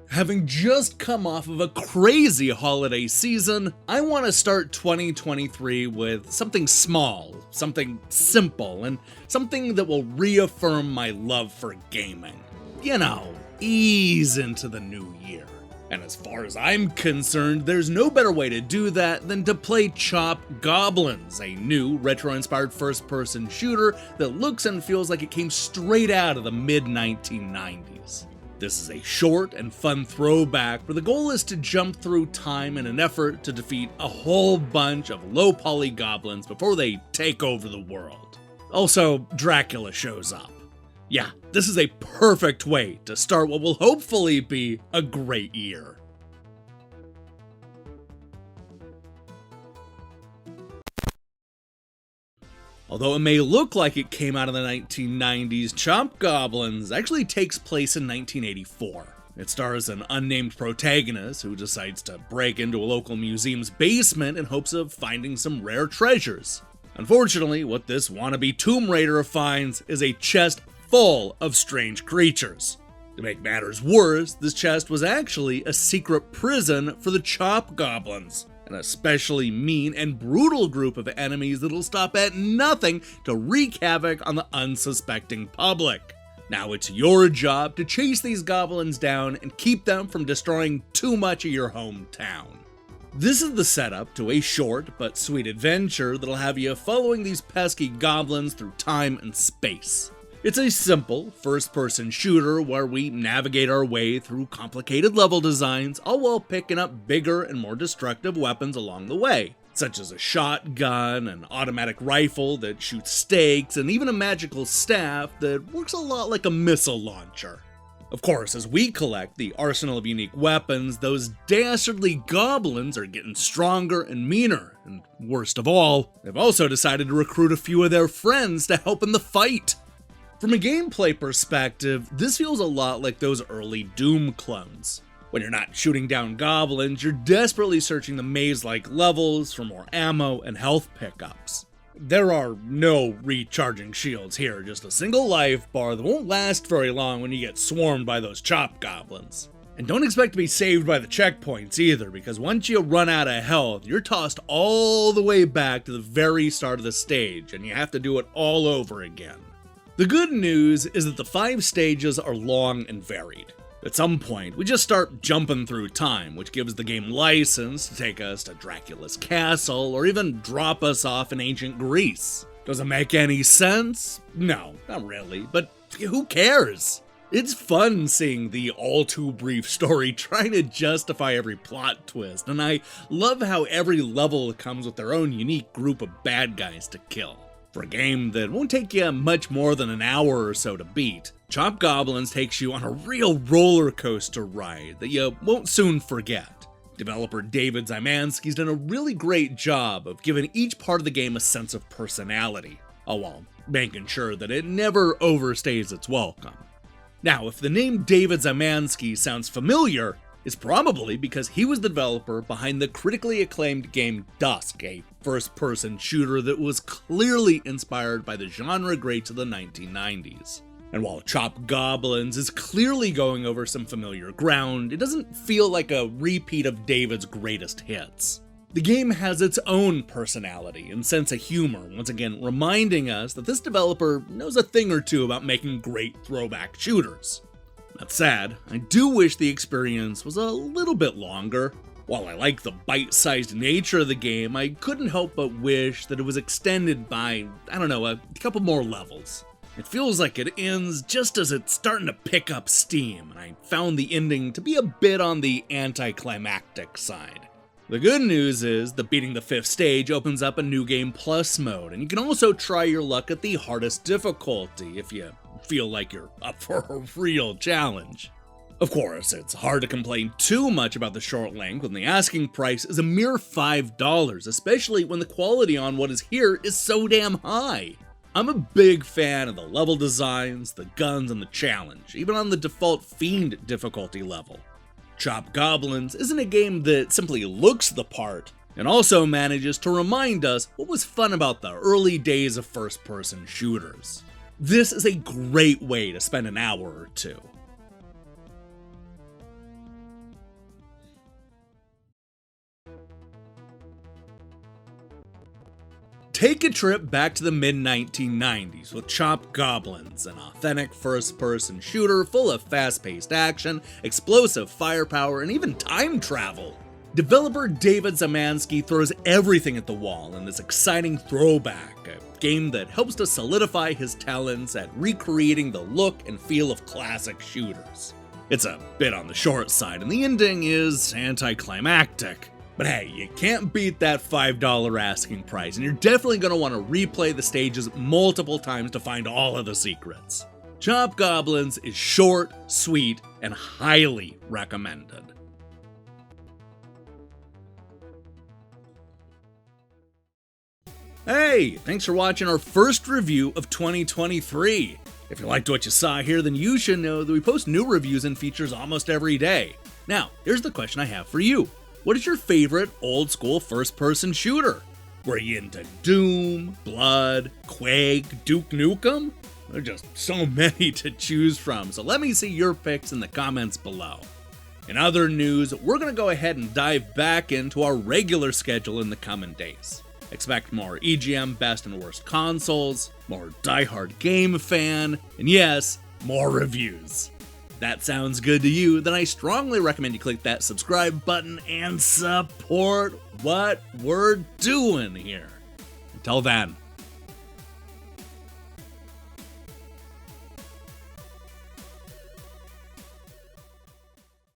Having just come off of a crazy holiday season, I want to start 2023 with something small, something simple, and something that will reaffirm my love for gaming. You know, ease into the new year. And as far as I'm concerned, there's no better way to do that than to play Chop Goblins, a new retro-inspired first-person shooter that looks and feels like it came straight out of the mid-1990s. This is a short and fun throwback where the goal is to jump through time in an effort to defeat a whole bunch of low-poly goblins before they take over the world. Also, Dracula shows up. Yeah, this is a perfect way to start what will hopefully be a great year. Although it may look like it came out of the 1990s, Chop Goblins actually takes place in 1984. It stars an unnamed protagonist who decides to break into a local museum's basement in hopes of finding some rare treasures. Unfortunately, what this wannabe Tomb Raider finds is a chest full of strange creatures. To make matters worse, this chest was actually a secret prison for the Chop Goblins, an especially mean and brutal group of enemies that'll stop at nothing to wreak havoc on the unsuspecting public. Now it's your job to chase these goblins down and keep them from destroying too much of your hometown. This is the setup to a short but sweet adventure that'll have you following these pesky goblins through time and space. It's a simple, first-person shooter where we navigate our way through complicated level designs, all while picking up bigger and more destructive weapons along the way, such as a shotgun, an automatic rifle that shoots stakes, and even a magical staff that works a lot like a missile launcher. Of course, as we collect the arsenal of unique weapons, those dastardly goblins are getting stronger and meaner, and worst of all, they've also decided to recruit a few of their friends to help in the fight. From a gameplay perspective, this feels a lot like those early Doom clones. When you're not shooting down goblins, you're desperately searching the maze-like levels for more ammo and health pickups. There are no recharging shields here, just a single life bar that won't last very long when you get swarmed by those Chop Goblins. And don't expect to be saved by the checkpoints either, because once you run out of health, you're tossed all the way back to the very start of the stage, and you have to do it all over again. The good news is that the 5 stages are long and varied. At some point, we just start jumping through time, which gives the game license to take us to Dracula's castle, or even drop us off in ancient Greece. Does it make any sense? No, not really, but who cares? It's fun seeing the all-too-brief story trying to justify every plot twist, and I love how every level comes with their own unique group of bad guys to kill. For a game that won't take you much more than an hour or so to beat, Chop Goblins takes you on a real roller coaster ride that you won't soon forget. Developer David Szymanski's done a really great job of giving each part of the game a sense of personality, all while making sure that it never overstays its welcome. Now, if the name David Szymanski sounds familiar, it's probably because he was the developer behind the critically acclaimed game Dusk, a first-person shooter that was clearly inspired by the genre greats of the 1990s. And while Chop Goblins is clearly going over some familiar ground, it doesn't feel like a repeat of David's greatest hits. The game has its own personality and sense of humor, once again reminding us that this developer knows a thing or two about making great throwback shooters. That said, I do wish the experience was a little bit longer. While I like the bite-sized nature of the game, I couldn't help but wish that it was extended by, a couple more levels. It feels like it ends just as it's starting to pick up steam, and I found the ending to be a bit on the anti-climactic side. The good news is that beating the 5th stage opens up a New Game Plus mode, and you can also try your luck at the hardest difficulty if you feel like you're up for a real challenge. Of course, it's hard to complain too much about the short length when the asking price is a mere $5, especially when the quality on what is here is so damn high. I'm a big fan of the level designs, the guns, and the challenge, even on the default Fiend difficulty level. Chop Goblins isn't a game that simply looks the part, and also manages to remind us what was fun about the early days of first-person shooters. This is a great way to spend an hour or two. take a trip back to the mid-1990s with Chop Goblins, an authentic first-person shooter full of fast-paced action, explosive firepower, and even time travel. Developer David Szymanski throws everything at the wall in this exciting throwback, a game that helps to solidify his talents at recreating the look and feel of classic shooters. It's a bit on the short side, and the ending is anti-climactic. But hey, you can't beat that $5 asking price, and you're definitely going to want to replay the stages multiple times to find all of the secrets. Chop Goblins is short, sweet, and highly recommended. Hey, thanks for watching our first review of 2023. If you liked what you saw here, then you should know that we post new reviews and features almost every day. Now, here's the question I have for you. What is your favorite old-school first-person shooter? Were you into Doom, Blood, Quake, Duke Nukem? There are just so many to choose from, so let me see your picks in the comments below. In other news, we're going to go ahead and dive back into our regular schedule in the coming days. Expect more EGM Best and Worst Consoles, more Die Hard Game Fan, and yes, more reviews. If that sounds good to you, then I strongly recommend you click that subscribe button and support what we're doing here. Until then,